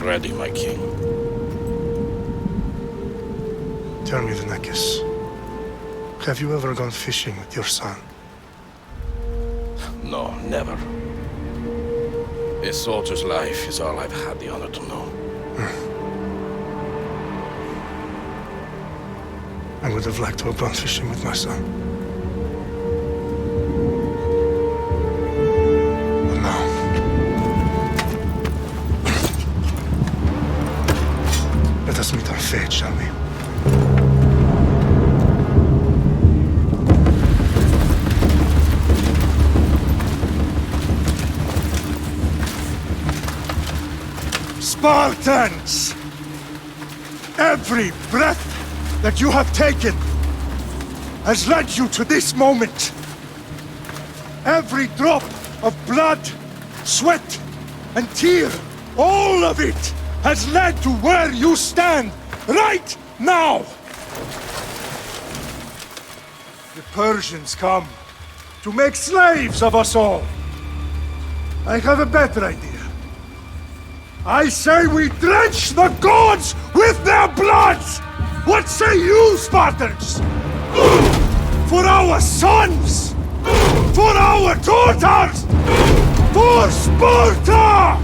already, my king. Tell me, the Nekis. Have you ever gone fishing with your son? No, never. A soldier's life is all I've had the honor to know. I would have liked to have gone fishing with my son. But no. Let us meet our fate, shall we? Spartans! Every breath that you have taken has led you to this moment. Every drop of blood, sweat, and tear, all of it has led to where you stand right now! The Persians come to make slaves of us all. I have a better idea. I say we drench the gods with their blood! What say you, Spartans? For our sons! For our daughters! For Sparta!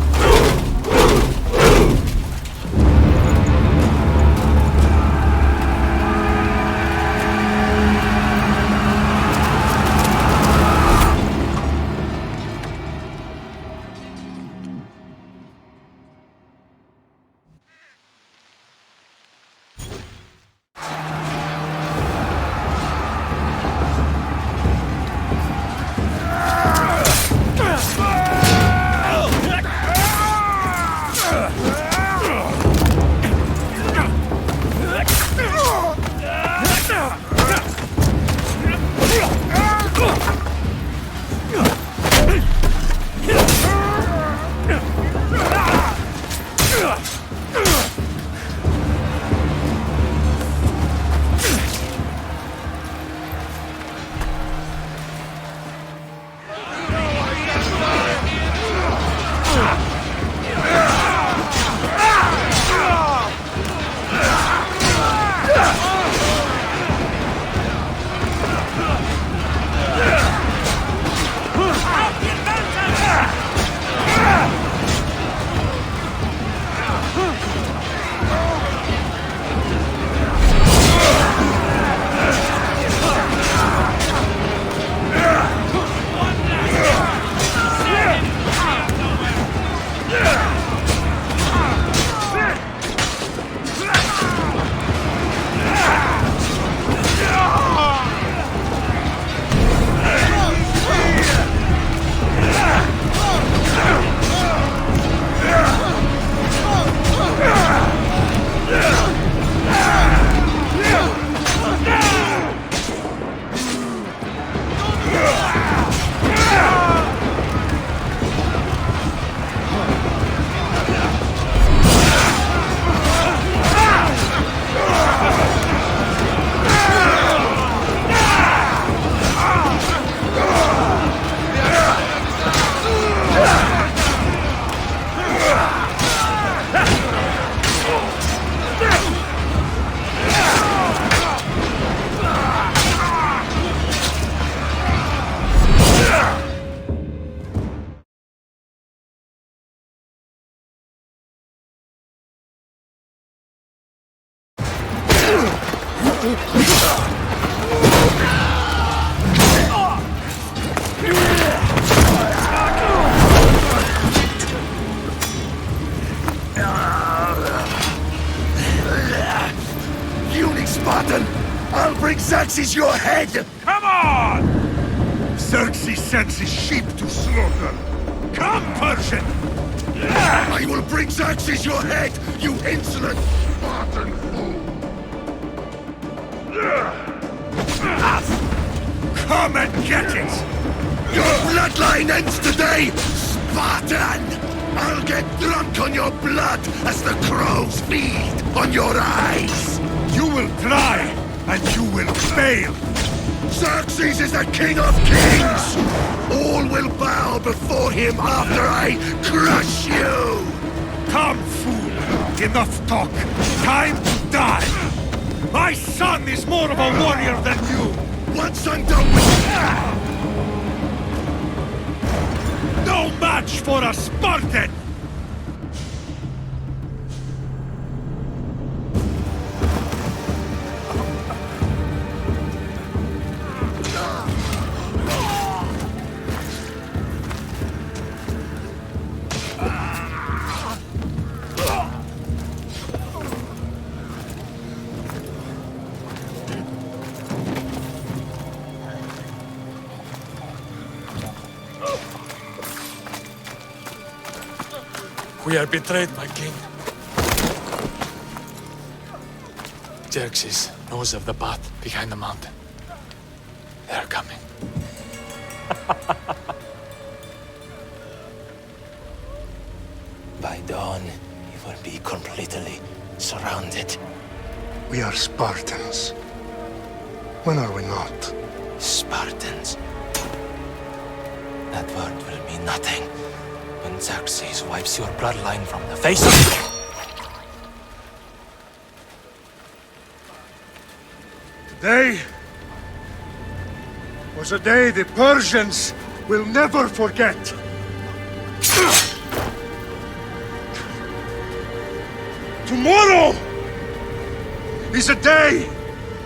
Spartan! I'll bring Xerxes your head! Come on! Xerxes sends his sheep to slaughter. Come, Persian! I will bring Xerxes your head, you insolent Spartan fool! Come and get it! Your bloodline ends today, Spartan! I'll get drunk on your blood as the crows feed on your eyes! You will try, and you will fail! Xerxes is the king of kings! All will bow before him after I crush you! Come, fool! Enough talk! Time to die! My son is more of a warrior than you! Once I'm done with No match for a Spartan! We are betrayed, my king. Xerxes knows of the path behind the mountain. They are coming. By dawn, you will be completely surrounded. We are Spartans. When are we not? Spartans. That word will mean nothing when Xerxes wipes your bloodline from the face of... Today was a day the Persians will never forget. Tomorrow is a day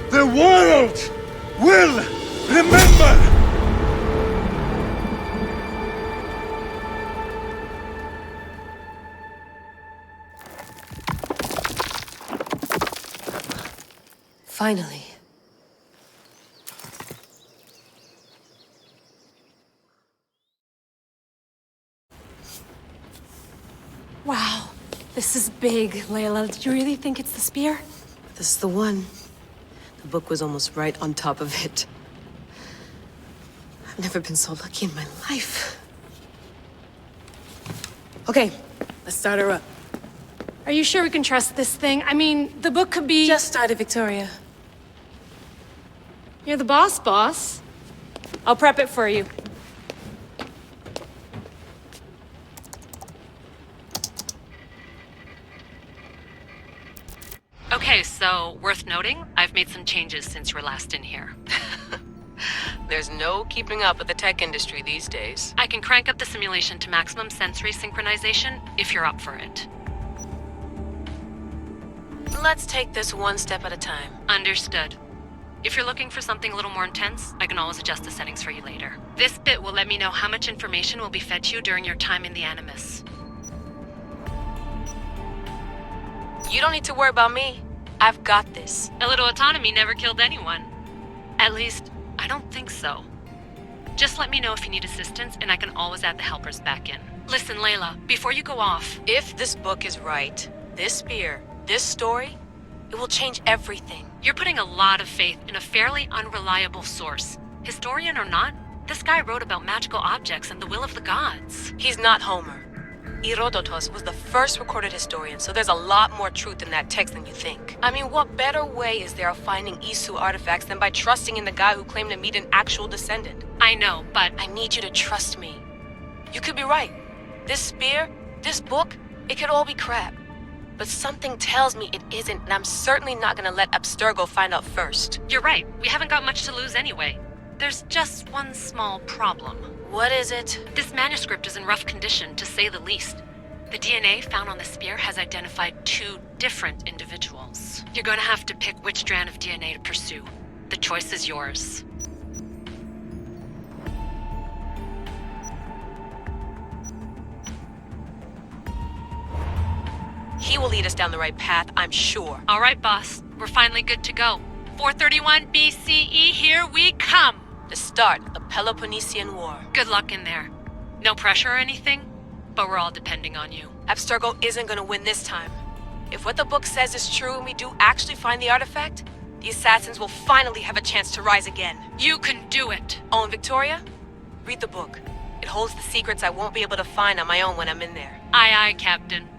the world will remember. Finally. Wow, this is big, Layla. Did you really think it's the spear? This is the one. The book was almost right on top of it. I've never been so lucky in my life. Okay, let's start her up. Are you sure we can trust this thing? I mean, the book could be... Just started, Victoria. You're the boss. I'll prep it for you. Okay, so worth noting, I've made some changes since you were last in here. There's no keeping up with the tech industry these days. I can crank up the simulation to maximum sensory synchronization if you're up for it. Let's take this one step at a time. Understood. If you're looking for something a little more intense, I can always adjust the settings for you later. This bit will let me know how much information will be fed to you during your time in the Animus. You don't need to worry about me. I've got this. A little autonomy never killed anyone. At least, I don't think so. Just let me know if you need assistance, and I can always add the helpers back in. Listen, Layla, before you go off... If this book is right, this spear, this story, it will change everything. You're putting a lot of faith in a fairly unreliable source. Historian or not, this guy wrote about magical objects and the will of the gods. He's not Homer. Herodotus was the first recorded historian, so there's a lot more truth in that text than you think. I mean, what better way is there of finding Isu artifacts than by trusting in the guy who claimed to meet an actual descendant? I know, but... I need you to trust me. You could be right. This spear, this book, it could all be crap. But something tells me it isn't, and I'm certainly not gonna let Abstergo find out first. You're right. We haven't got much to lose anyway. There's just one small problem. What is it? This manuscript is in rough condition, to say the least. The DNA found on the spear has identified 2 different individuals. You're gonna have to pick which strand of DNA to pursue. The choice is yours. He will lead us down the right path, I'm sure. All right, boss. We're finally good to go. 431 BCE, here we come! The start of the Peloponnesian War. Good luck in there. No pressure or anything, but we're all depending on you. Abstergo isn't gonna win this time. If what the book says is true and we do actually find the artifact, the assassins will finally have a chance to rise again. You can do it! Oh, and Victoria? Read the book. It holds the secrets I won't be able to find on my own when I'm in there. Aye, aye, Captain.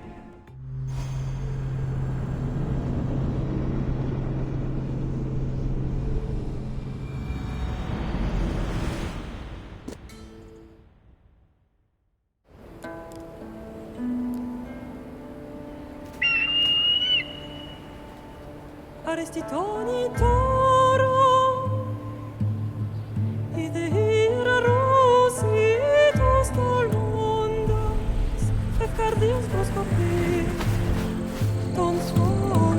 Arestitoni toro, ide ira rositus tolmondas, fefcardius proscopir, ton suon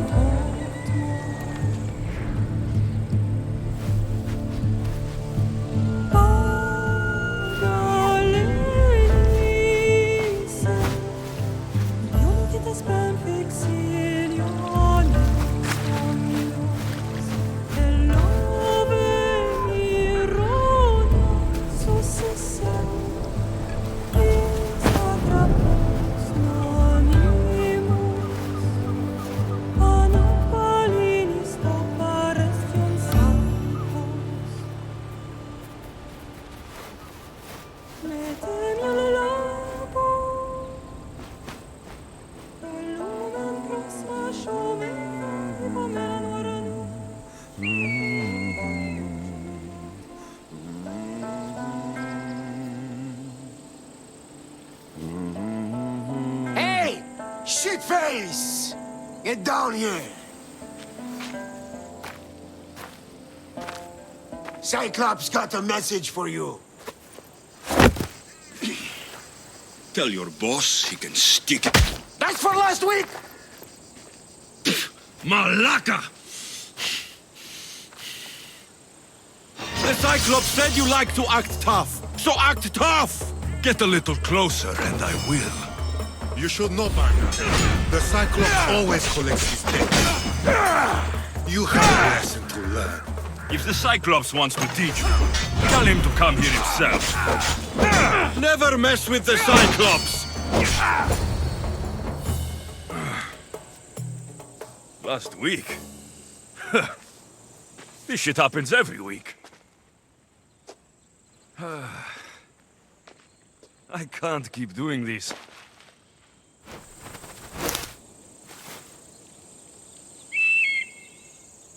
Pagalenise, ionites ben fixilionis, omnios, elove ironia, successem, in sacrapos nonimus, anapalinis taparestion sancos. Metemiam labo, lumen prosma shomena, ipomeran oranu. Hey! Shitface! Get down here! Cyclops got a message for you. Tell your boss he can stick it. That's for last week! Malaka! The Cyclops said you like to act tough, so act tough! Get a little closer and I will. You should know by now. The Cyclops always collects his debts. You have a lesson to learn. If the Cyclops wants to teach you, tell him to come here himself. Never mess with the Cyclops! Last week? This shit happens every week. I can't keep doing this.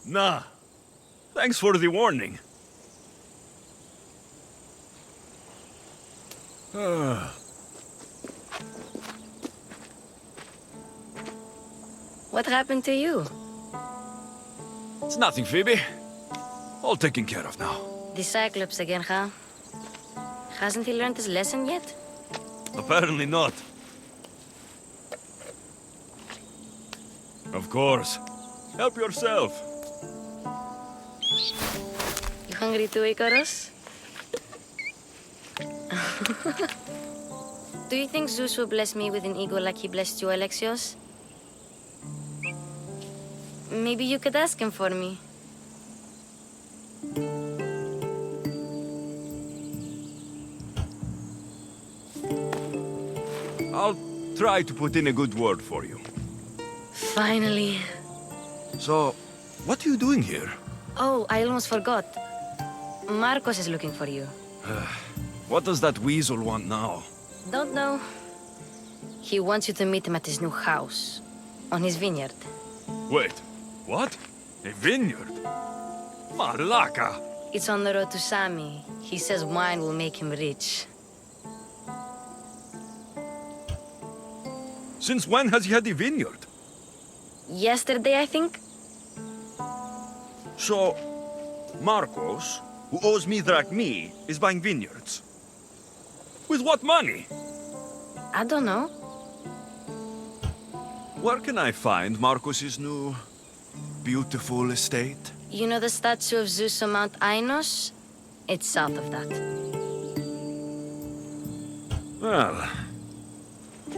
Nah. Thanks for the warning. What happened to you? It's nothing, Phoebe. All taken care of now. The Cyclops again, huh? Hasn't he learned his lesson yet? Apparently not. Of course. Help yourself. You hungry too, Icarus? Do you think Zeus will bless me with an ego like he blessed you, Alexios? Maybe you could ask him for me. I'll try to put in a good word for you. Finally. So, what are you doing here? Oh, I almost forgot. Marcos is looking for you. What does that weasel want now? Don't know. He wants you to meet him at his new house. On his vineyard. Wait, what? A vineyard? Malaka! It's on the road to Sami. He says wine will make him rich. Since when has he had a vineyard? Yesterday, I think? So, Marcos, who owes me drachmi, is buying vineyards. With what money? I don't know. Where can I find Marcos's new, beautiful estate? You know the statue of Zeus on Mount Ainos? It's south of that. Well,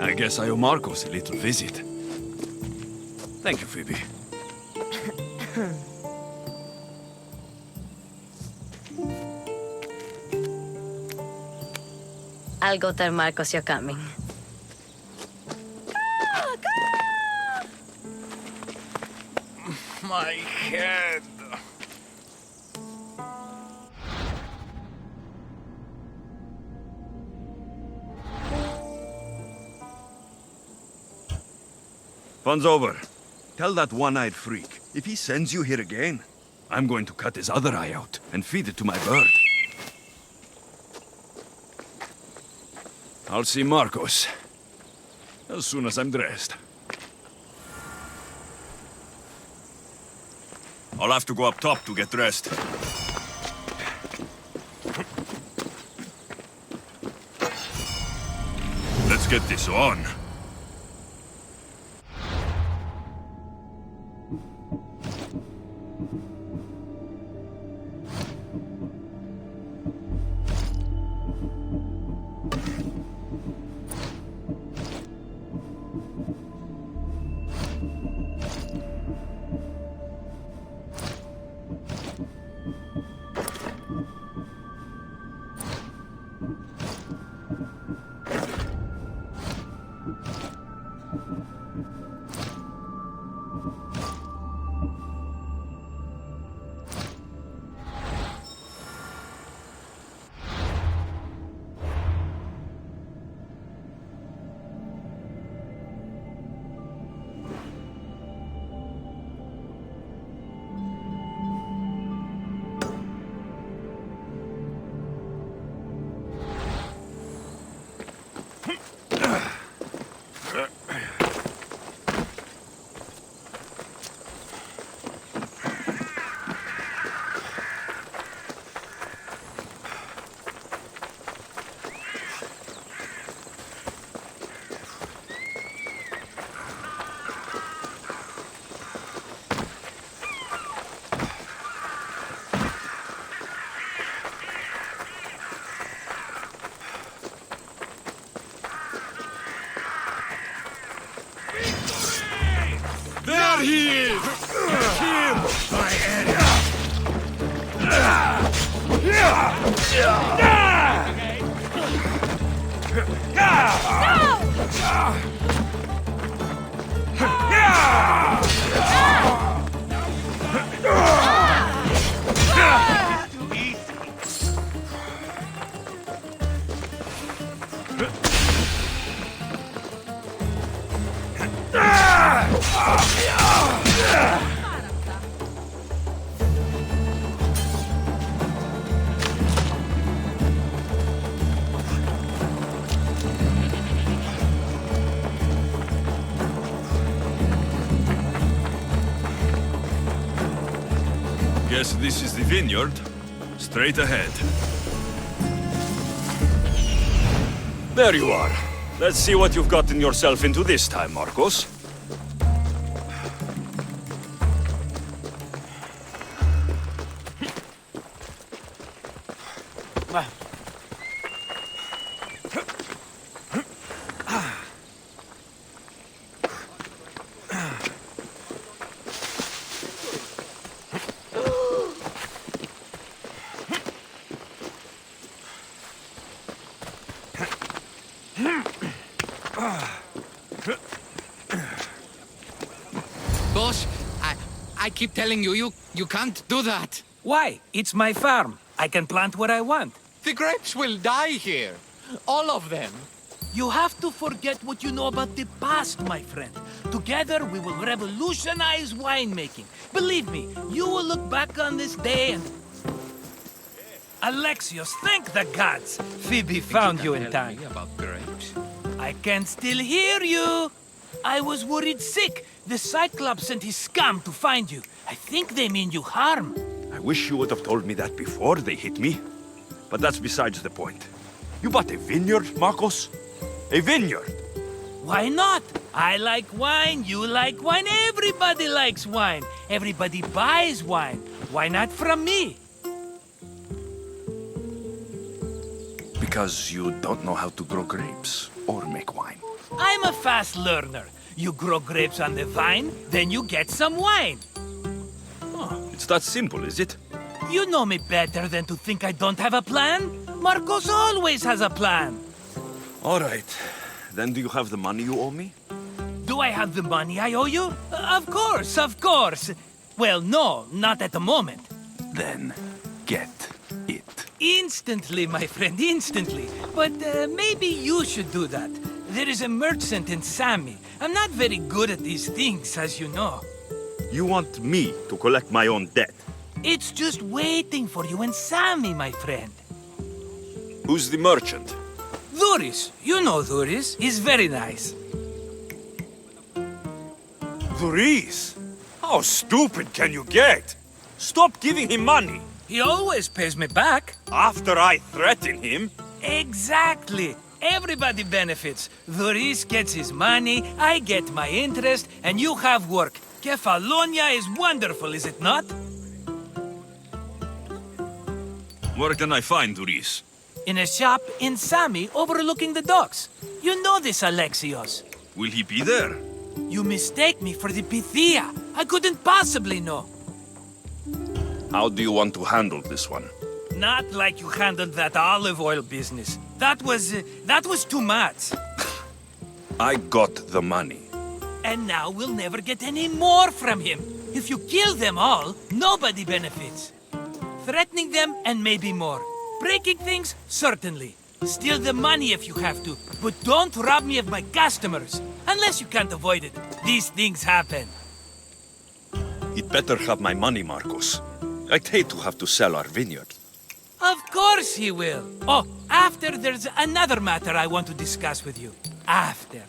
I guess I owe Marcos a little visit. Thank you, Phoebe. I'll go tell Marcos you're coming. My head. Fun's over. Tell that one-eyed freak, if he sends you here again, I'm going to cut his other eye out and feed it to my bird. I'll see Marcos as soon as I'm dressed. I'll have to go up top to get dressed. Let's get this on. There he is! Kill my area! Guess this is the vineyard. Straight ahead. There you are. Let's see what you've gotten yourself into this time, Marcos. Boss, I keep telling you, you can't do that. Why? It's my farm. I can plant what I want. The grapes will die here. All of them. You have to forget what you know about the past, my friend. Together, we will revolutionize winemaking. Believe me, you will look back on this day and... Alexios, thank the gods! Phoebe found you in time. About grapes. I can still hear you! I was worried sick. The Cyclops sent his scum to find you. I think they mean you harm. I wish you would have told me that before they hit me. But that's besides the point. You bought a vineyard, Marcos? A vineyard? Why not? I like wine, you like wine, everybody likes wine. Everybody buys wine. Why not from me? Because you don't know how to grow grapes or make wine. I'm a fast learner. You grow grapes on the vine, then you get some wine. Oh, it's that simple, is it? You know me better than to think I don't have a plan. Marcos always has a plan. All right. Then do you have the money you owe me? Do I have the money I owe you? Of course, of course. Well, no, not at the moment. Then get it. Instantly, my friend, instantly. But maybe you should do that. There is a merchant in Sami. I'm not very good at these things, as you know. You want me to collect my own debt? It's just waiting for you in Sami, my friend. Who's the merchant? Dhuris. You know Dhuris. He's very nice. Dhuris? How stupid can you get? Stop giving him money! He always pays me back. After I threaten him? Exactly. Everybody benefits. Doris gets his money, I get my interest, and you have work. Kefalonia is wonderful, is it not? Where can I find Doris? In a shop in Sami overlooking the docks. You know this, Alexios. Will he be there? You mistake me for the Pythia. I couldn't possibly know. How do you want to handle this one? Not like you handled that olive oil business. That was too much. I got the money. And now we'll never get any more from him. If you kill them all, nobody benefits. Threatening them and maybe more. Breaking things, certainly. Steal the money if you have to, but don't rob me of my customers. Unless you can't avoid it. These things happen. He'd better have my money, Marcos. I'd hate to have to sell our vineyard. Of course he will. Oh, after there's another matter I want to discuss with you. After.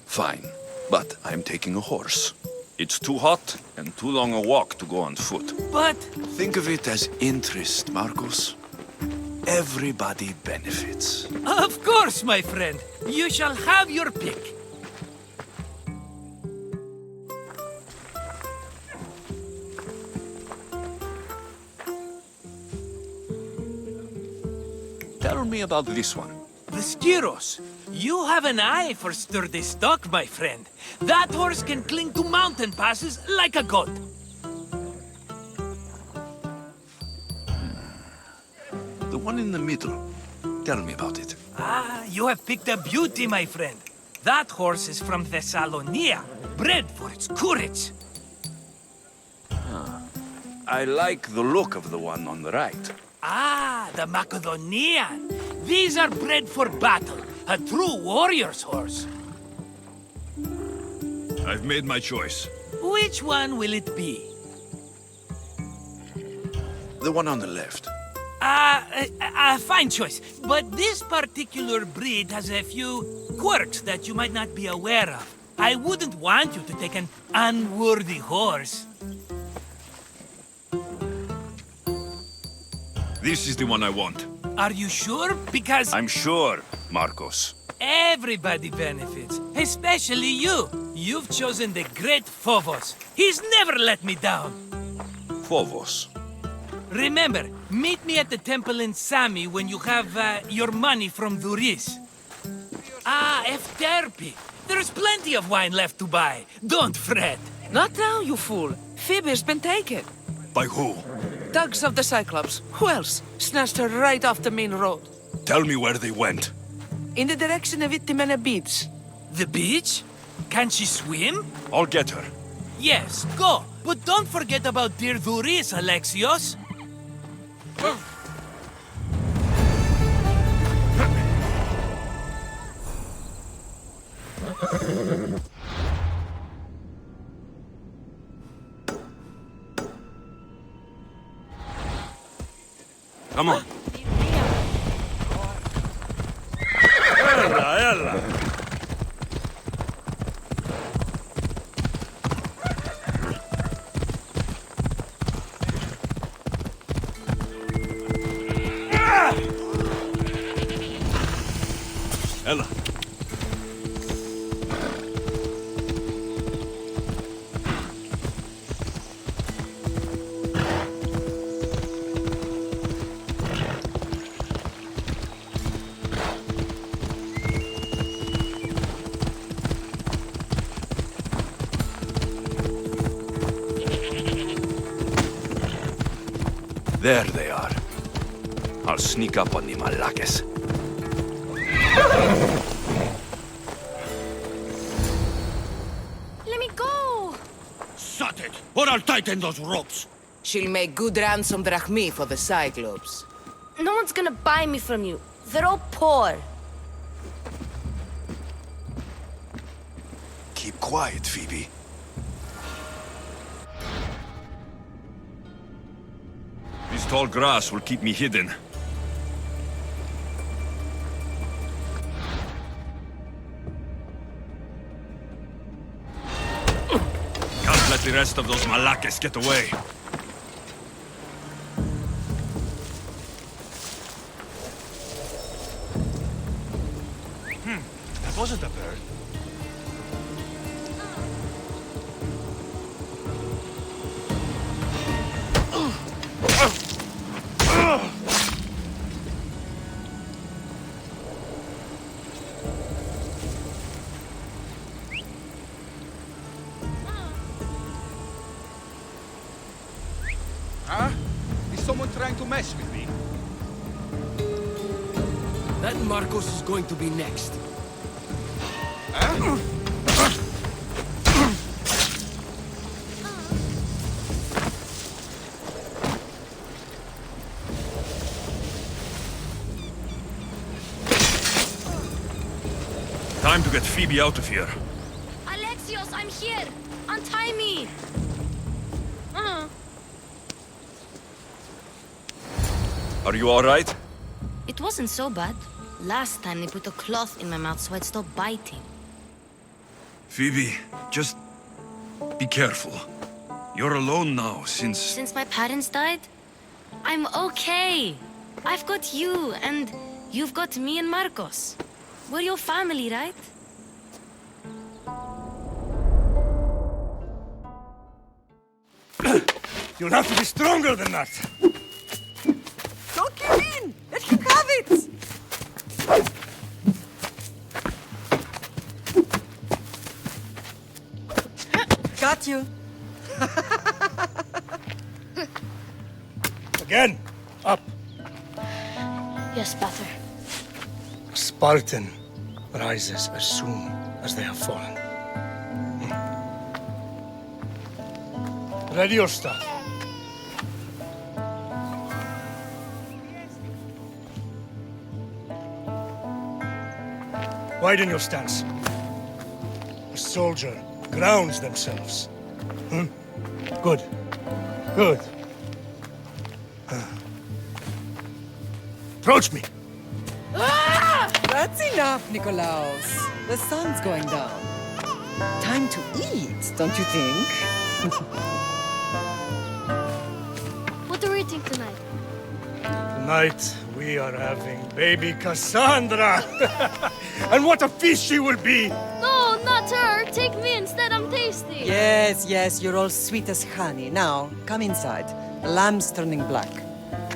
Fine, but I'm taking a horse. It's too hot and too long a walk to go on foot. But... Think of it as interest, Marcos. Everybody benefits. Of course, my friend. You shall have your pick. Tell me about this one. The Skiros. You have an eye for sturdy stock, my friend. That horse can cling to mountain passes like a goat. The one in the middle. Tell me about it. Ah, you have picked a beauty, my friend. That horse is from Thessalonia, bred for its courage. I like the look of the one on the right. Ah, the Macedonian. These are bred for battle. A true warrior's horse. I've made my choice. Which one will it be? The one on the left. Fine choice. But this particular breed has a few quirks that you might not be aware of. I wouldn't want you to take an unworthy horse. This is the one I want. Are you sure? Because... I'm sure, Marcos. Everybody benefits, especially you. You've chosen the great Phobos. He's never let me down. Phobos. Remember, meet me at the temple in Sami when you have your money from Duris. Ah, Efterpi. There's plenty of wine left to buy. Don't fret. Not now, you fool. Phoebe's been taken. By who? Thugs of the Cyclops. Who else? Snatched her right off the main road. Tell me where they went. In the direction of Itimena Beach. The beach? Can she swim? I'll get her. Yes, go. But don't forget about dear Duris, Alexios. Come on. Ella. Ella. There they are. I'll sneak up on the Malakes. Let me go! Shut it, or I'll tighten those ropes. She'll make good ransom drachmi for the Cyclops. No one's gonna buy me from you. They're all poor. Keep quiet, Phoebe. This tall grass will keep me hidden. Can't let the rest of those Malakes get away. Huh? Is someone trying to mess with me? That Marcos is going to be next. Huh? Time to get Phoebe out of here. Alexios, I'm here! Untie me! Are you alright? It wasn't so bad. Last time they put a cloth in my mouth so I'd stop biting. Phoebe, just be careful. You're alone now since... Since my parents died? I'm okay. I've got you, and you've got me and Marcos. We're your family, right? You'll have to be stronger than that. Don't give in! Let him have it! Got you. Again, up. Yes, Pater. A Spartan rises as soon as they have fallen. Ready your staff. Widen your stance. A soldier grounds themselves. Good. Good. Approach me. That's enough, Nikolaos. The sun's going down. Time to eat, don't you think? What are we eating tonight? Tonight, we are having baby Cassandra. And what a feast she will be! No, not her! Take me instead, I'm tasty! Yes, yes, you're all sweet as honey. Now, come inside. The lamb's turning black.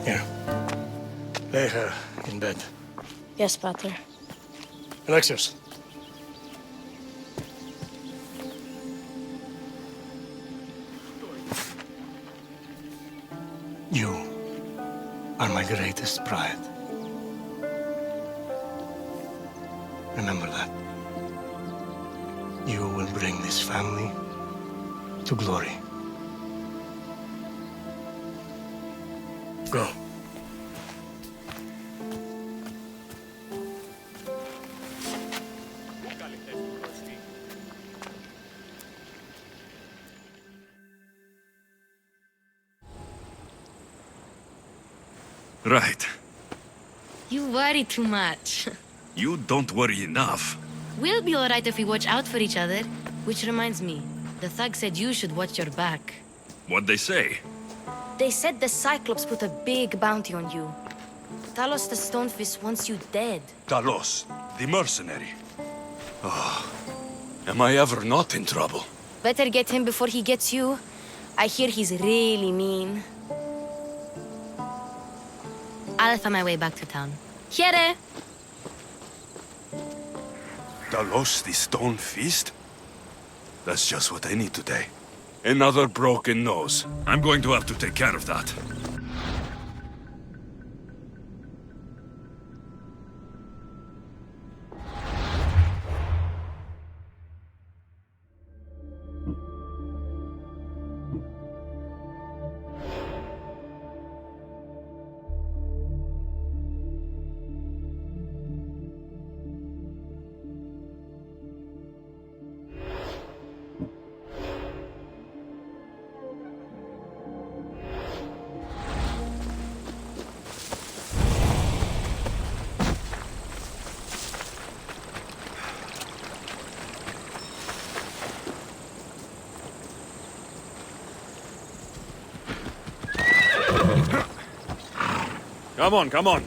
Here. Lay her in bed. Yes, Pater. Alexios. You are my greatest pride. Remember that. You will bring this family to glory. Go. Right. You worry too much. You don't worry enough. We'll be alright if we watch out for each other. Which reminds me, the thug said you should watch your back. What'd they say? They said the Cyclops put a big bounty on you. Talos the Stonefist wants you dead. Talos, the mercenary. Oh, am I ever not in trouble? Better get him before he gets you. I hear he's really mean. I'll find my way back to town. Here! Talos, the stone feast? That's just what I need today. Another broken nose. I'm going to have to take care of that. Come on, come on.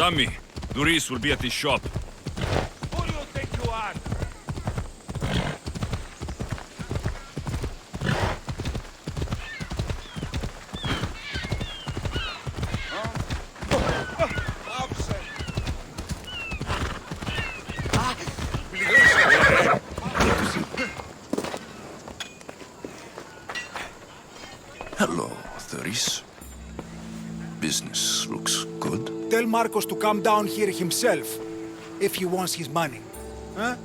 Sammy, Doris will be at his shop. Who do you think you are? Hello, Doris. Business looks good. Tell Marcos to come down here himself, if he wants his money. Huh?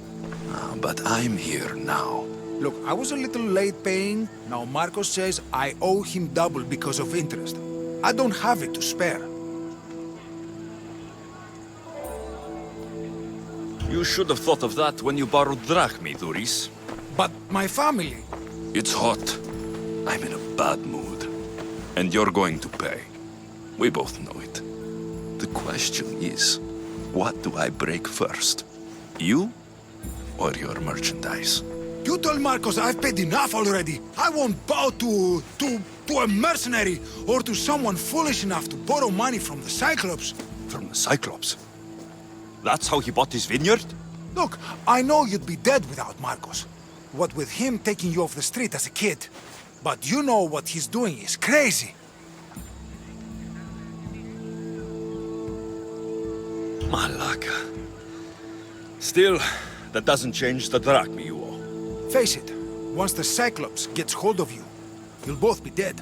But I'm here now. Look, I was a little late paying. Now Marcos says I owe him double because of interest. I don't have it to spare. You should have thought of that when you borrowed drachmi, Doris. But my family... It's hot. I'm in a bad mood. And you're going to pay. We both know it. The question is, what do I break first? You or your merchandise? You told Marcos I've paid enough already. I won't bow to a mercenary or to someone foolish enough to borrow money from the Cyclops. From the Cyclops? That's how he bought his vineyard? Look, I know you'd be dead without Marcos. What with him taking you off the street as a kid. But you know what he's doing is crazy. Malaka. Still, that doesn't change the drachmi you owe. Face it, once the Cyclops gets hold of you, you'll both be dead.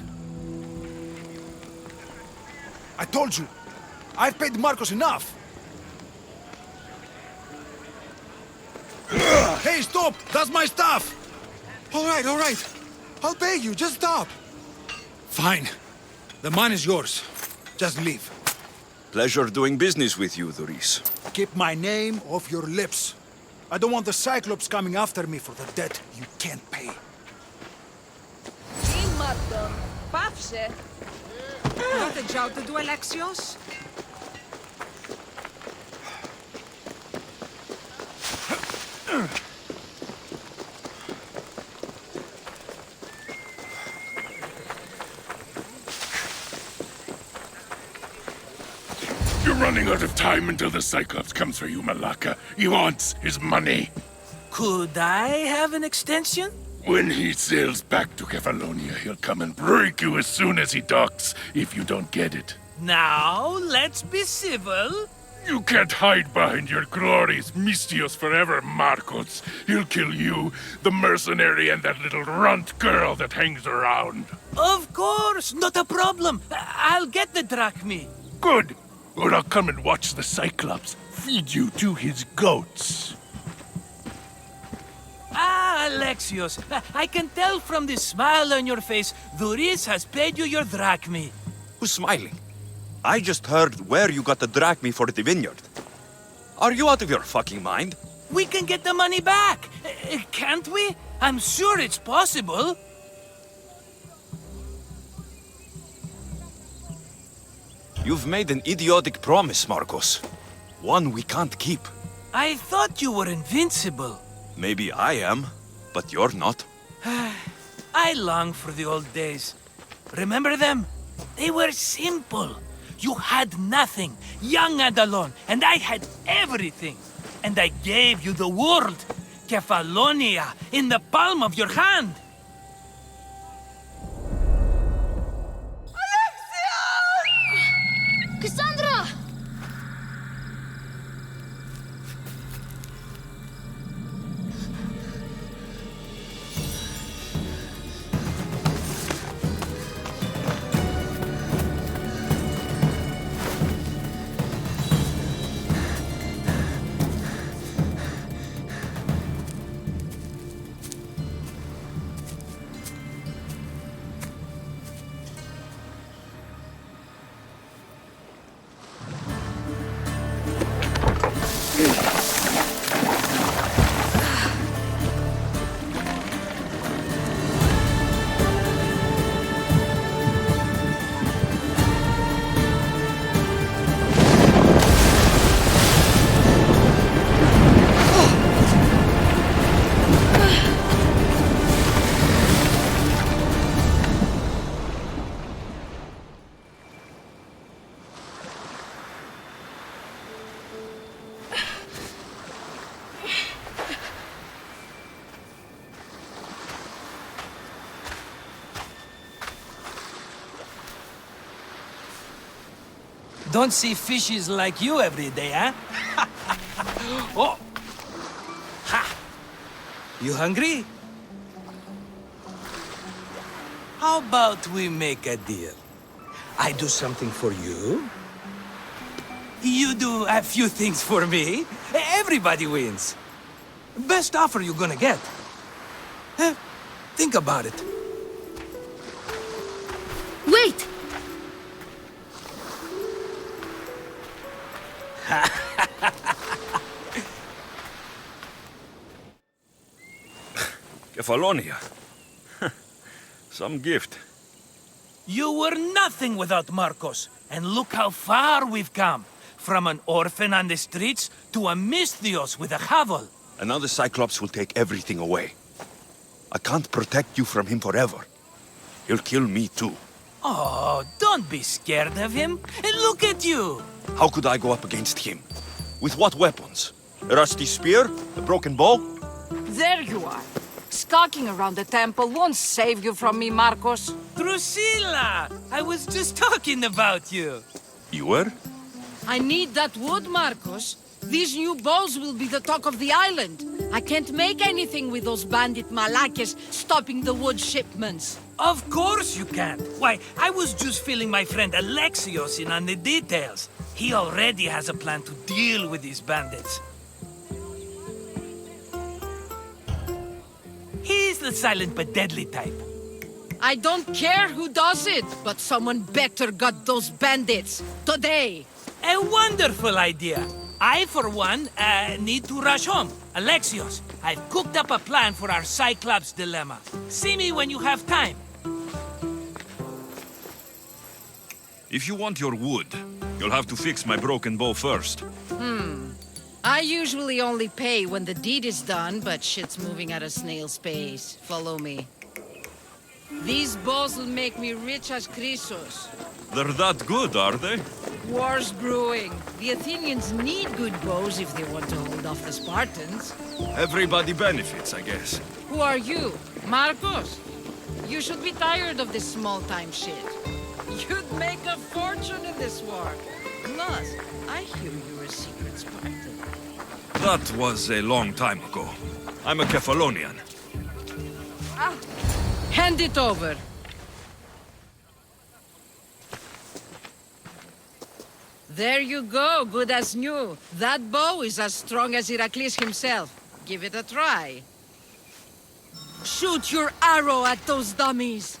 I told you, I've paid Marcos enough. Hey, stop! That's my stuff! All right. I'll pay you, just stop. Fine. The money's yours. Just leave. Pleasure doing business with you, Doris. Keep my name off your lips. I don't want the Cyclops coming after me for the debt you can't pay. Είμαστε. Πάψε. Not a job to do Alexios. You're running out of time until the Cyclops comes for you, Malaka. He wants his money. Could I have an extension? When he sails back to Kefalonia, he'll come and break you as soon as he docks, if you don't get it. Now, let's be civil. You can't hide behind your glorious Mystios forever, Marcos. He'll kill you, the mercenary, and that little runt girl that hangs around. Of course, not a problem. I'll get the drachmi. Good. Or I'll come and watch the Cyclops feed you to his goats. Ah, Alexios, I can tell from the smile on your face, Doris has paid you your drachmi. Who's smiling? I just heard where you got the drachmi for the vineyard. Are you out of your fucking mind? We can get the money back, can't we? I'm sure it's possible. You've made an idiotic promise, Marcos. One we can't keep. I thought you were invincible. Maybe I am, but you're not. I long for the old days. Remember them? They were simple. You had nothing, young and alone, and I had everything. And I gave you the world, Kefalonia, in the palm of your hand. Cassandra! Don't see fishes like you every day, huh? Oh! Ha! You hungry? How about we make a deal? I do something for you. You do a few things for me. Everybody wins. Best offer you're gonna get. Think about it. Wait! Kefalonia. Some gift. You were nothing without Marcos, and look how far we've come. From an orphan on the streets to a Misthios with a Havel. And now the Cyclops will take everything away. I can't protect you from him forever. He'll kill me too. Oh, don't be scared of him. And look at you. How could I go up against him? With what weapons? A rusty spear? A broken bow? There you are. Skulking around the temple won't save you from me, Marcos. Drusilla! I was just talking about you. You were? I need that wood, Marcos. These new bows will be the talk of the island. I can't make anything with those bandit malakes stopping the wood shipments. Of course you can't. Why, I was just filling my friend Alexios in on the details. He already has a plan to deal with these bandits. He's the silent but deadly type. I don't care who does it, but someone better got those bandits. Today. A wonderful idea. I, for one, need to rush home. Alexios, I've cooked up a plan for our Cyclops dilemma. See me when you have time. If you want your wood, you'll have to fix my broken bow first. I usually only pay when the deed is done, but shit's moving at a snail's pace. Follow me. These bows will make me rich as Chrysos. They're that good, are they? War's brewing. The Athenians need good bows if they want to hold off the Spartans. Everybody benefits, I guess. Who are you? Marcos? You should be tired of this small-time shit. You'd make a fortune in this war. Plus, I hear you're a secret Spartan. That was a long time ago. I'm a Kefalonian. Hand it over. There you go, good as new. That bow is as strong as Heracles himself. Give it a try. Shoot your arrow at those dummies.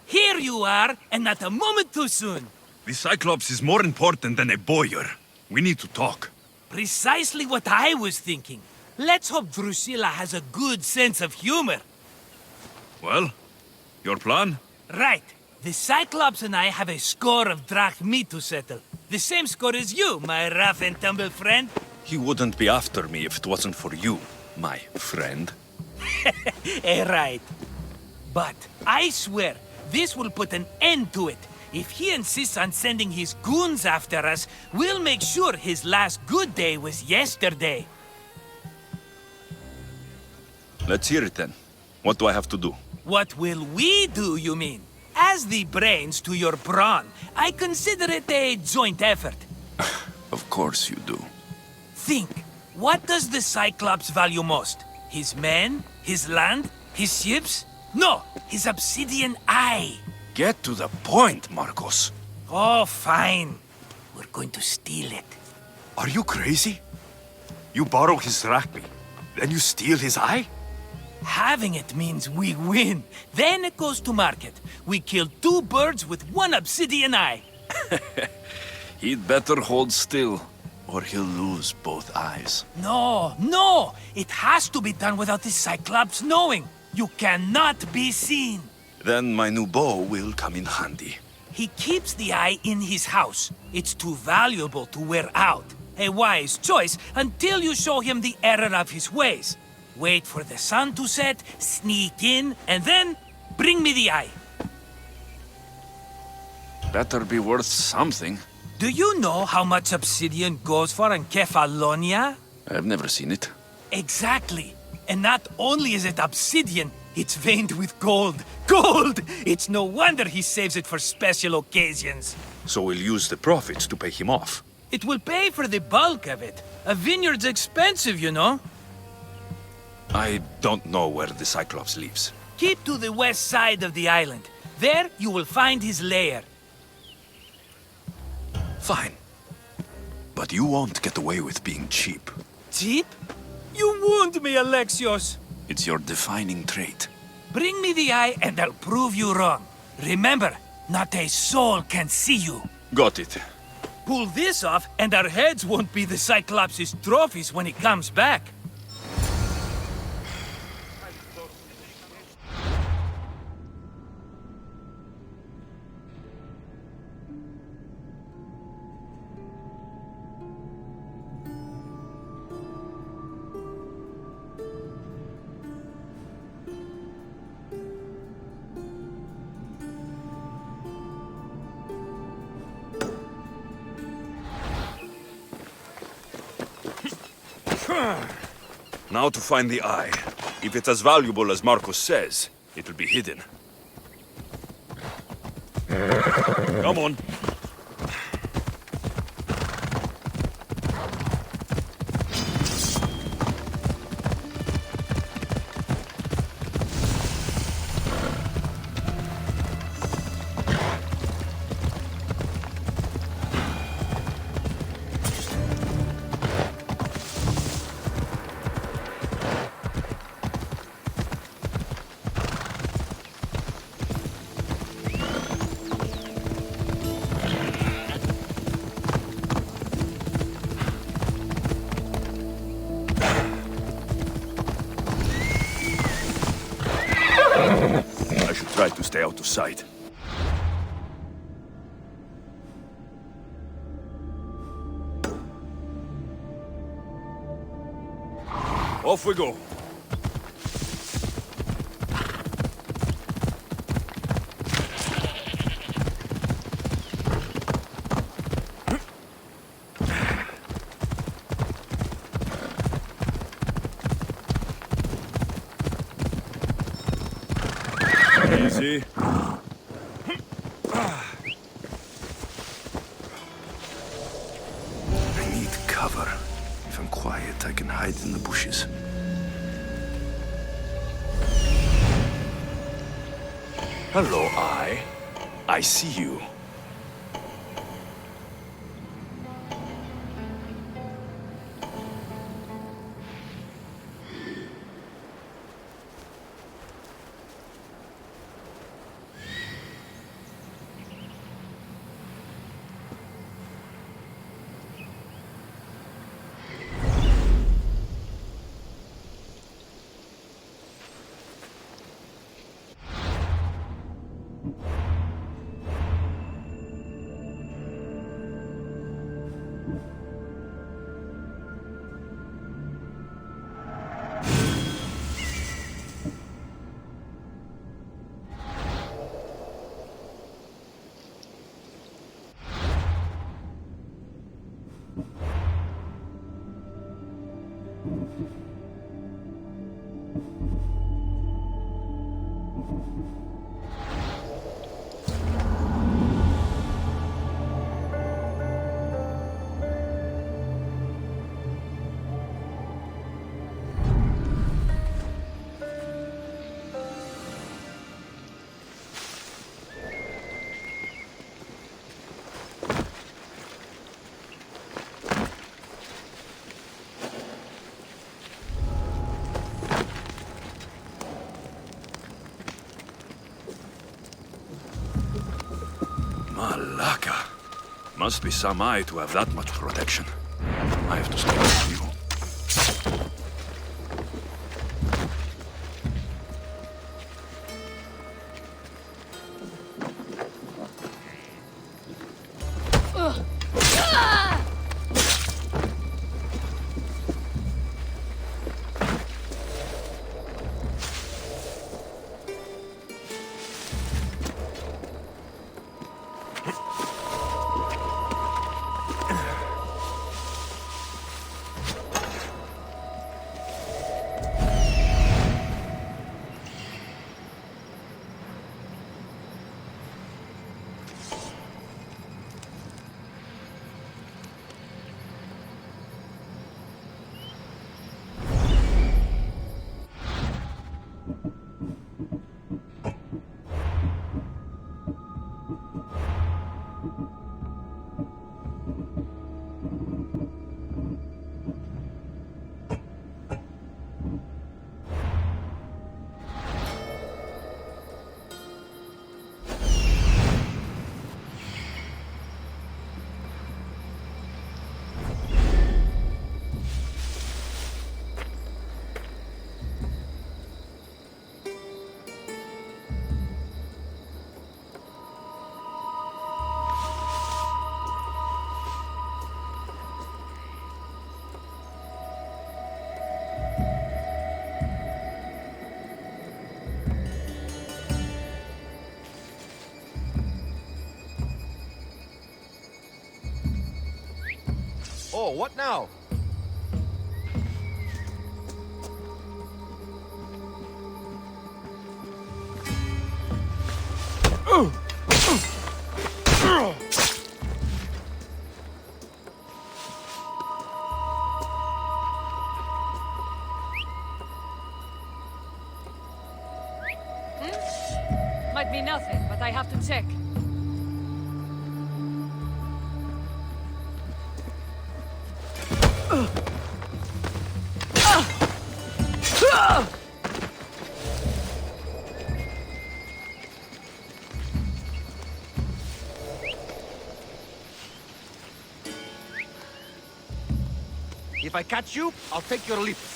Here you are, and not a moment too soon. The Cyclops is more important than a boyar. We need to talk. Precisely what I was thinking. Let's hope Drusilla has a good sense of humor. Well, your plan? Right. The Cyclops and I have a score of drachmi to settle. The same score as you, my rough and tumble friend. He wouldn't be after me if it wasn't for you, my friend. Right. But I swear, this will put an end to it. If he insists on sending his goons after us, we'll make sure his last good day was yesterday. Let's hear it then. What do I have to do? What will we do, you mean? As the brains to your brawn, I consider it a joint effort. Of course you do. Think, what does the Cyclops value most? His men? His land? His ships? No, his obsidian eye. Get to the point, Marcos. Oh, fine. We're going to steal it. Are you crazy? You borrow his drachmi, then you steal his eye? Having it means we win. Then it goes to market. We kill 2 birds with 1 obsidian eye. He'd better hold still, or he'll lose both eyes. No! It has to be done without the Cyclops knowing. You cannot be seen. Then my new bow will come in handy. He keeps the eye in his house. It's too valuable to wear out. A wise choice until you show him the error of his ways. Wait for the sun to set, sneak in, and then bring me the eye. Better be worth something. Do you know how much obsidian goes for in Kefalonia? I've never seen it. Exactly. And not only is it obsidian, it's veined with gold. Gold! It's no wonder he saves it for special occasions. So we'll use the profits to pay him off. It will pay for the bulk of it. A vineyard's expensive, you know. I don't know where the Cyclops lives. Keep to the west side of the island. There you will find his lair. Fine. But you won't get away with being cheap. Cheap? You wound me, Alexios. It's your defining trait. Bring me the eye and I'll prove you wrong. Remember, not a soul can see you. Got it. Pull this off and our heads won't be the Cyclops' trophies when he comes back. Now to find the eye. If it's as valuable as Marcos says, it'll be hidden. Come on. Try to stay out of sight. Off we go. Easy. I need cover. If I'm quiet, I can hide in the bushes. Hello, Eye. I see you. Malaka. Must be some eye to have that much protection. I have to stay with you. Oh, what now? Might be nothing, but I have to check. If I catch you, I'll take your lips.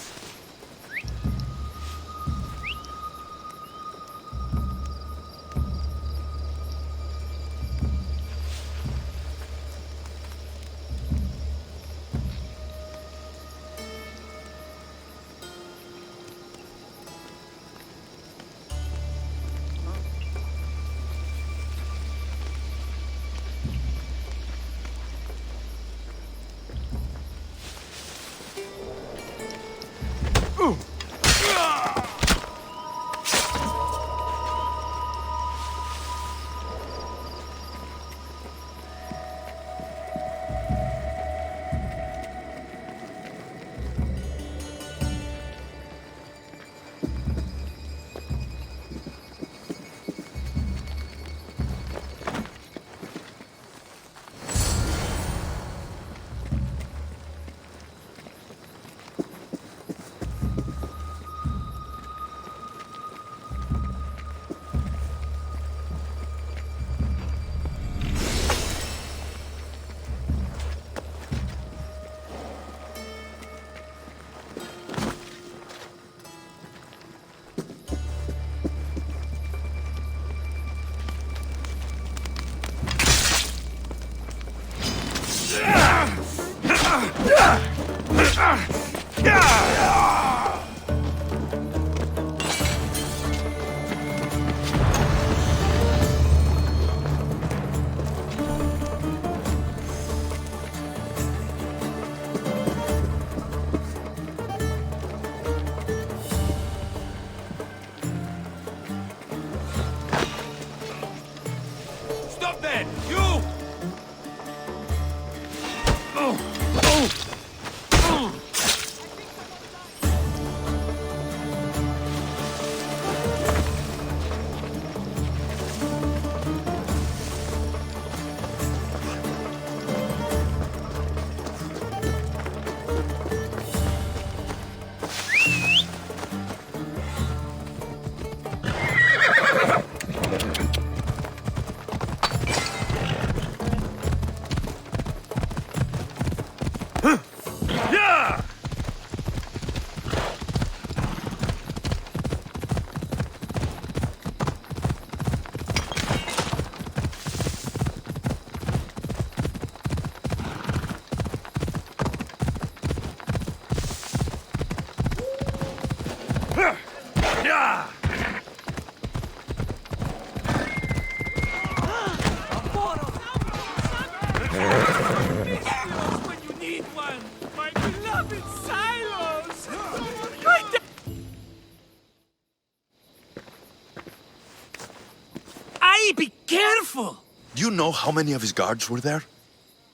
Hey, be careful! Do you know how many of his guards were there?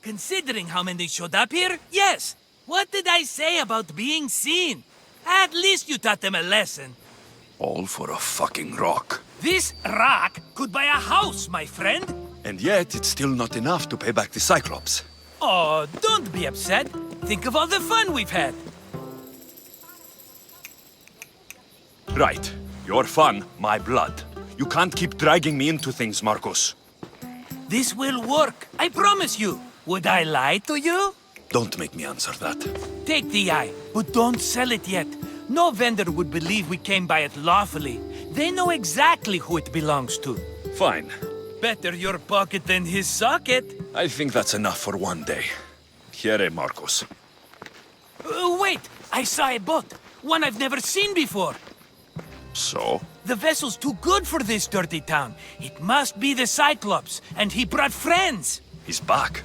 Considering how many showed up here, yes. What did I say about being seen? At least you taught them a lesson. All for a fucking rock. This rock could buy a house, my friend. And yet, it's still not enough to pay back the Cyclops. Oh, don't be upset. Think of all the fun we've had. Right. Your fun, my blood. You can't keep dragging me into things, Marcos. This will work, I promise you. Would I lie to you? Don't make me answer that. Take the eye, but don't sell it yet. No vendor would believe we came by it lawfully. They know exactly who it belongs to. Fine. Better your pocket than his socket. I think that's enough for one day. Here, Marcos. Wait! I saw a boat. One I've never seen before. So? The vessel's too good for this dirty town. It must be the Cyclops, and he brought friends. He's back.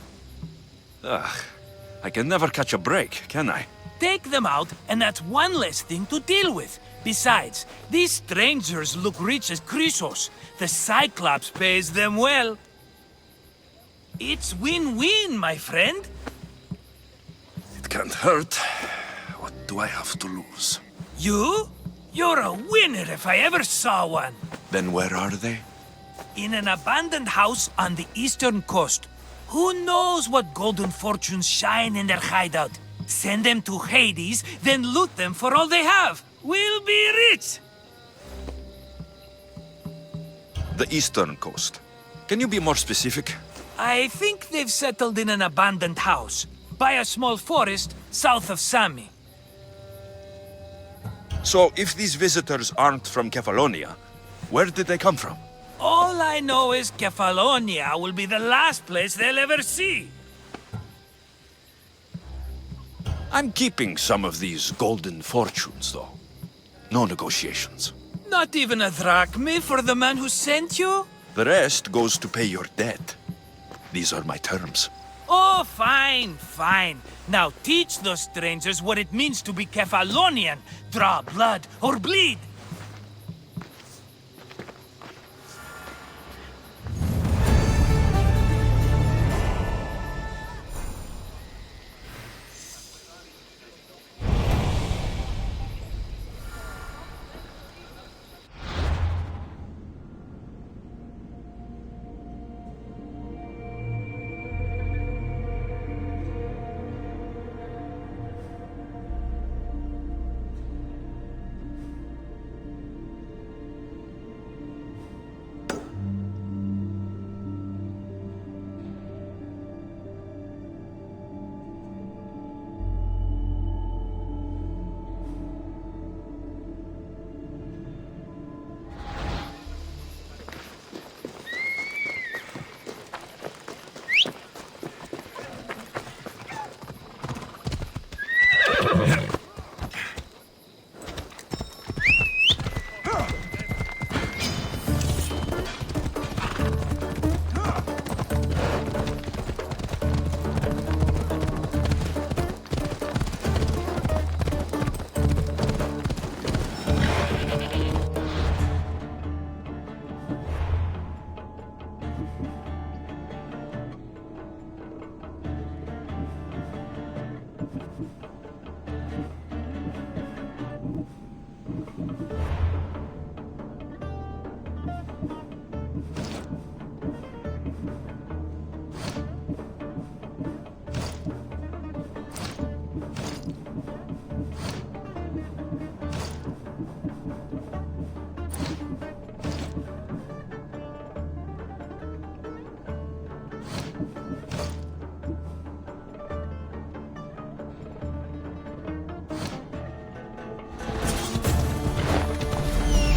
Ugh. I can never catch a break, can I? Take them out, and that's one less thing to deal with. Besides, these strangers look rich as Chrysos. The Cyclops pays them well. It's win-win, my friend. It can't hurt. What do I have to lose? You? You're a winner if I ever saw one. Then where are they? In an abandoned house on the eastern coast. Who knows what golden fortunes shine in their hideout? Send them to Hades, then loot them for all they have. We'll be rich! The eastern coast. Can you be more specific? I think they've settled in an abandoned house, by a small forest south of Sami. So, if these visitors aren't from Kefalonia, where did they come from? All I know is Kefalonia will be the last place they'll ever see. I'm keeping some of these golden fortunes, though. No negotiations. Not even a drachma for the man who sent you? The rest goes to pay your debt. These are my terms. Oh, fine, fine. Now teach those strangers what it means to be Kefalonian. Draw blood or bleed.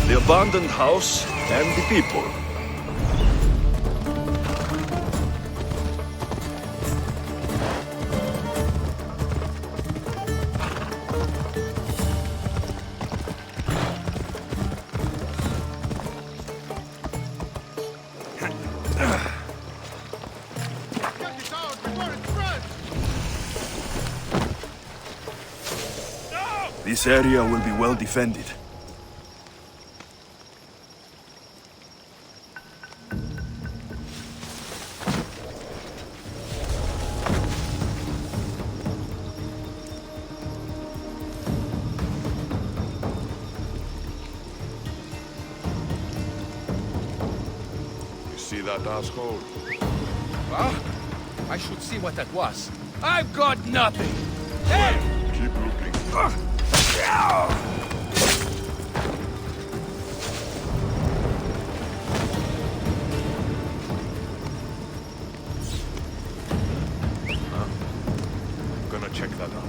The abandoned house and the people. This area will be well defended. that asshole? Huh? I should see what that was. I've got nothing! Hey! Keep looking. I'm gonna check that out.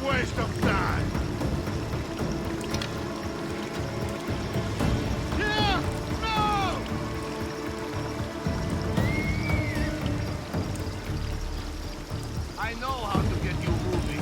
Waste of time! Yeah! No! I know how to get you moving.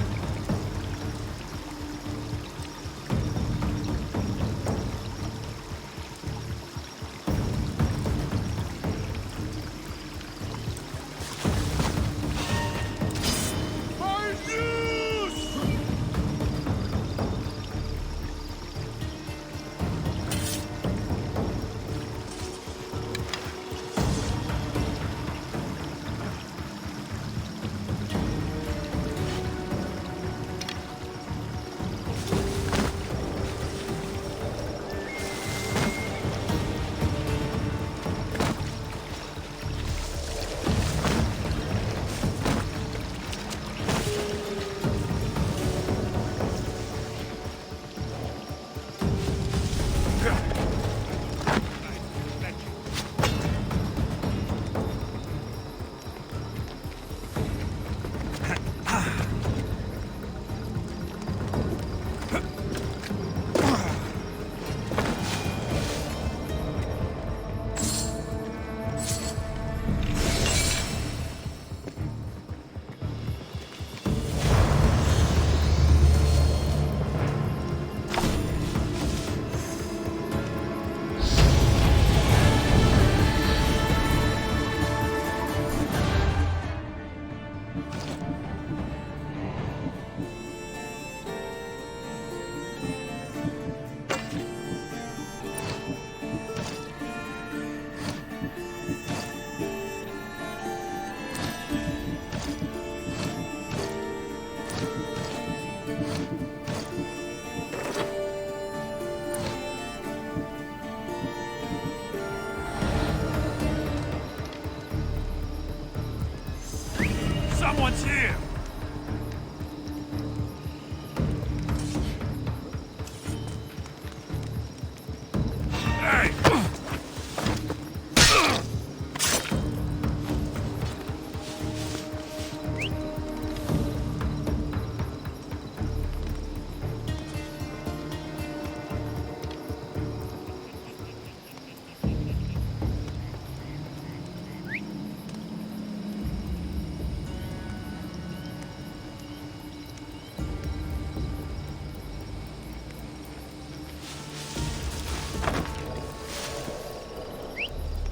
Someone's here! Hey!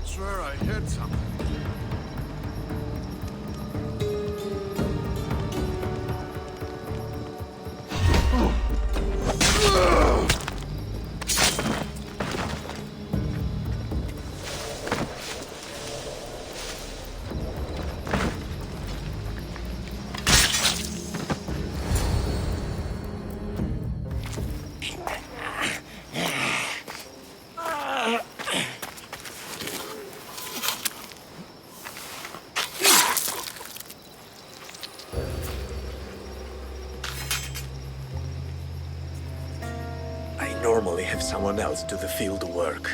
Swear I heard something. Normally have someone else do the field work.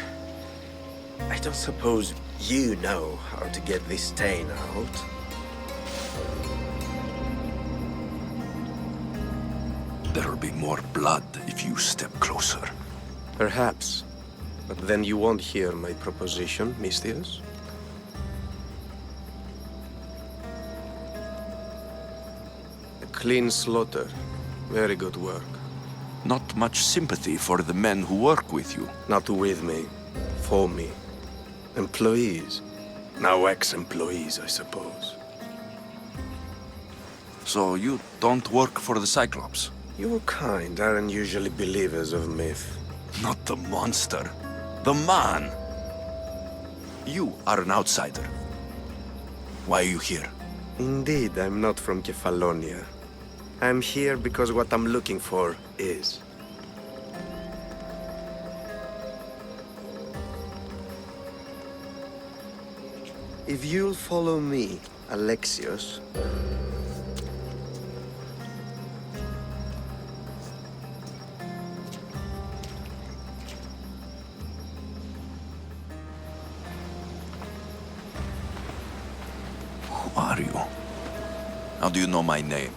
I don't suppose you know how to get this stain out. There'll be more blood if you step closer. Perhaps. But then you won't hear my proposition, Mistius. A clean slaughter. Very good work. Not much sympathy for the men who work with you. Not with me. For me. Employees. Now ex-employees, I suppose. So you don't work for the Cyclops? Your kind aren't usually believers of myth. Not the monster. The man. You are an outsider. Why are you here? Indeed, I'm not from Kefalonia. I'm here because what I'm looking for is. If you'll follow me, Alexios, Who are you? How do you know my name?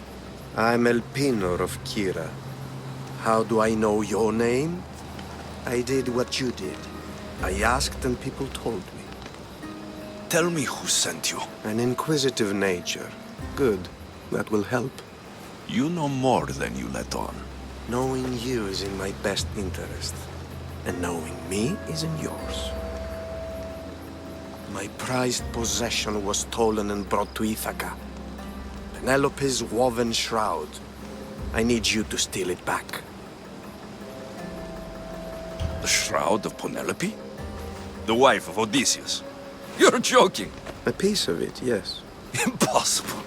I'm Elpinor of Kira. How do I know your name? I did what you did. I asked and people told me. Tell me who sent you. An inquisitive nature. Good. That will help. You know more than you let on. Knowing you is in my best interest. And knowing me is in yours. My prized possession was stolen and brought to Ithaca. Penelope's woven shroud. I need you to steal it back. The shroud of Penelope? The wife of Odysseus? You're joking! A piece of it, yes. Impossible.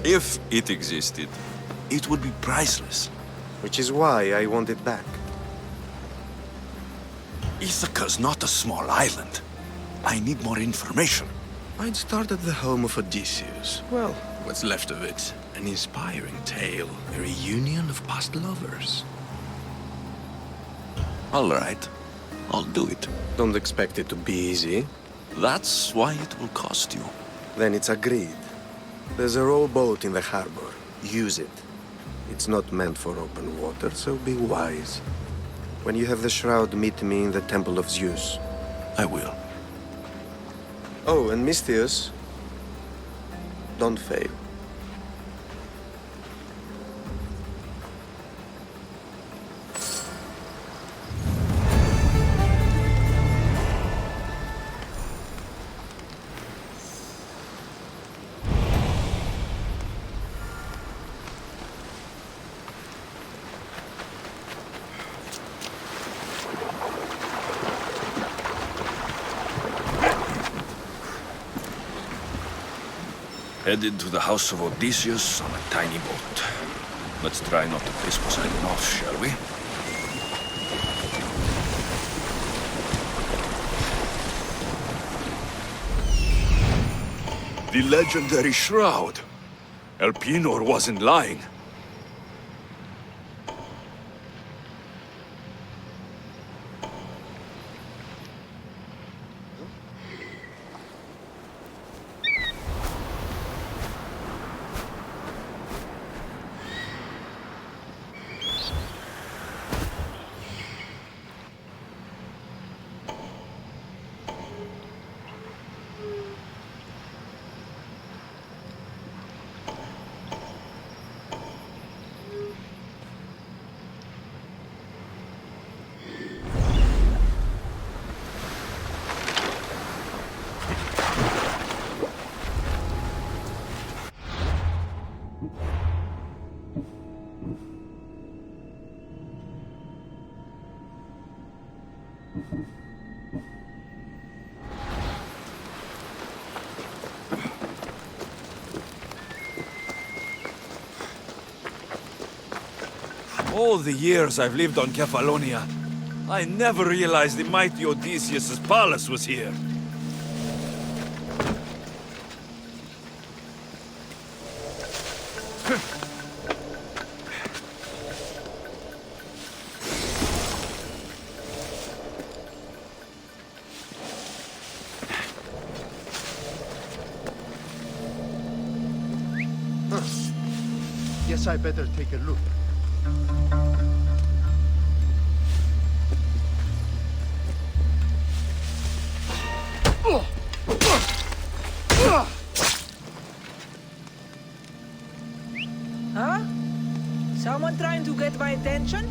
If it existed, it would be priceless. Which is why I want it back. Ithaca's not a small island. I need more information. I'd start at the home of Odysseus. Well, what's left of it. An inspiring tale. A reunion of past lovers. All right. I'll do it. Don't expect it to be easy. That's why it will cost you. Then it's agreed. There's a rowboat in the harbor. Use it. It's not meant for open water, so be wise. When you have the shroud, meet me in the Temple of Zeus. I will. Oh, and Misthios, don't fail. Headed to the house of Odysseus on a tiny boat. Let's try not to piss Poseidon off, shall we? The legendary shroud. Elpinor wasn't lying. All the years I've lived on Kefalonia, I never realized the mighty Odysseus' palace was here. Guess I better take a look. Someone trying to get my attention?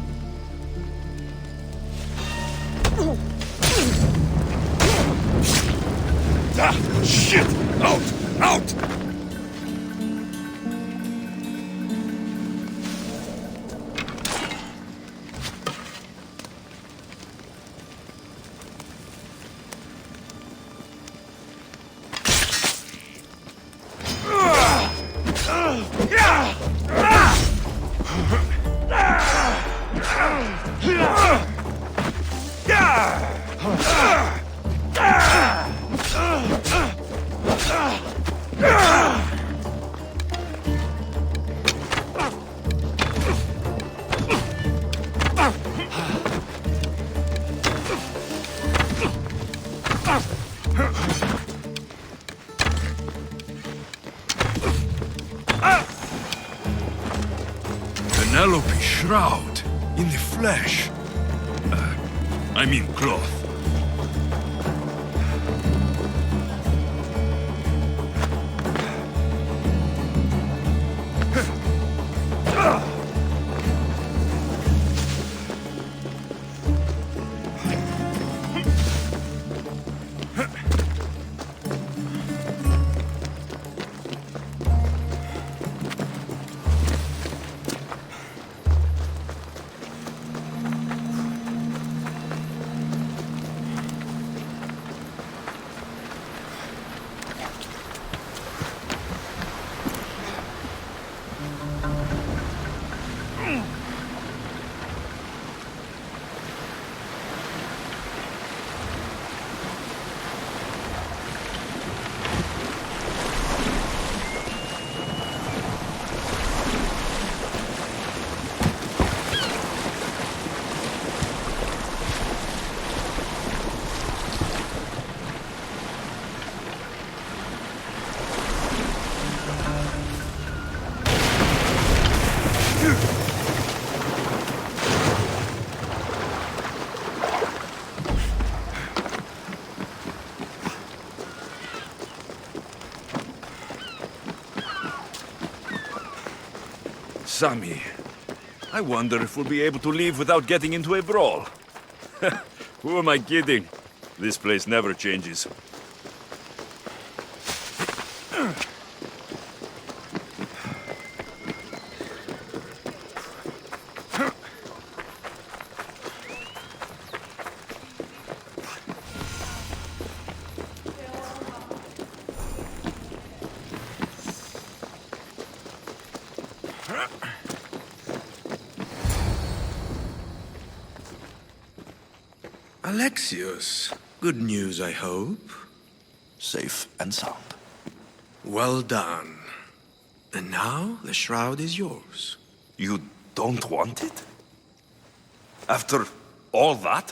Ah, shit! Out! Out! Penelope shroud in the flesh. I mean cloth. Sammy, I wonder if we'll be able to leave without getting into a brawl. Who am I kidding? This place never changes. Alexios, good news, I hope. Safe and sound. Well done. And now the shroud is yours. You don't want it? After all that?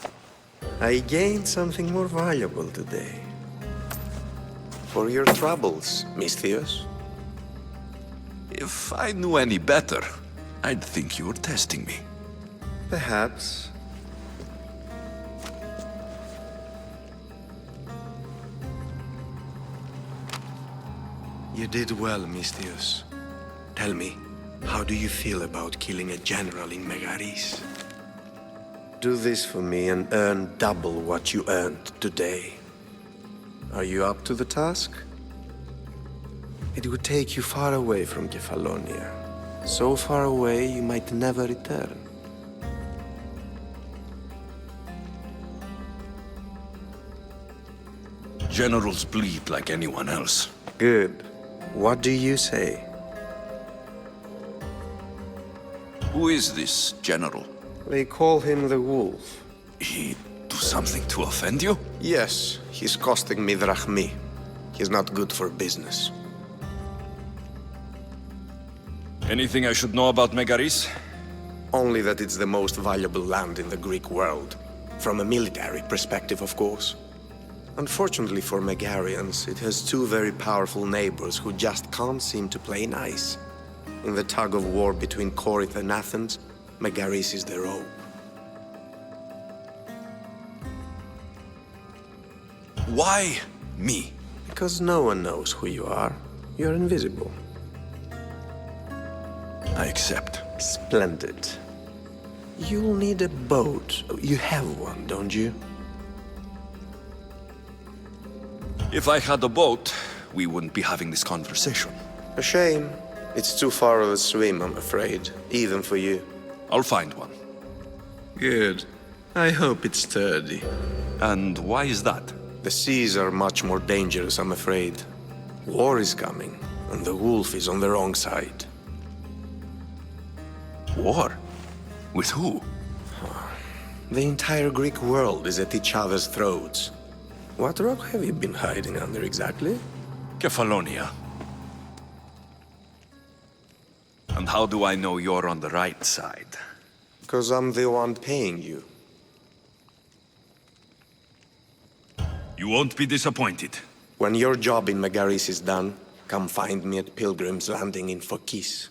I gained something more valuable today. For your troubles, Misthios. If I knew any better, I'd think you were testing me. Perhaps. You did well, Misthios. Tell me, how do you feel about killing a general in Megaris? Do this for me and earn double what you earned today. Are you up to the task? It would take you far away from Kefalonia. So far away you might never return. Generals bleed like anyone else. Good. What do you say? Who is this general? They call him the Wolf. He do something to offend you? Yes, he's costing me drachmi. He's not good for business. Anything I should know about Megaris? Only that it's the most valuable land in the Greek world. From a military perspective, of course. Unfortunately for Megarians, it has two very powerful neighbors who just can't seem to play nice. In the tug of war between Corinth and Athens, Megaris is the rope. Why me? Because no one knows who you are. You're invisible. I accept. Splendid. You'll need a boat. You have one, don't you? If I had a boat, we wouldn't be having this conversation. A shame. It's too far of a swim, I'm afraid. Even for you. I'll find one. Good. I hope it's sturdy. And why is that? The seas are much more dangerous, I'm afraid. War is coming, and the wolf is on the wrong side. War? With who? The entire Greek world is at each other's throats. What rock have you been hiding under exactly? Kefalonia. And how do I know you're on the right side? 'Cause I'm the one paying you. You won't be disappointed. When your job in Megaris is done, come find me at Pilgrim's Landing in Phokis.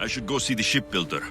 I should go see the shipbuilder.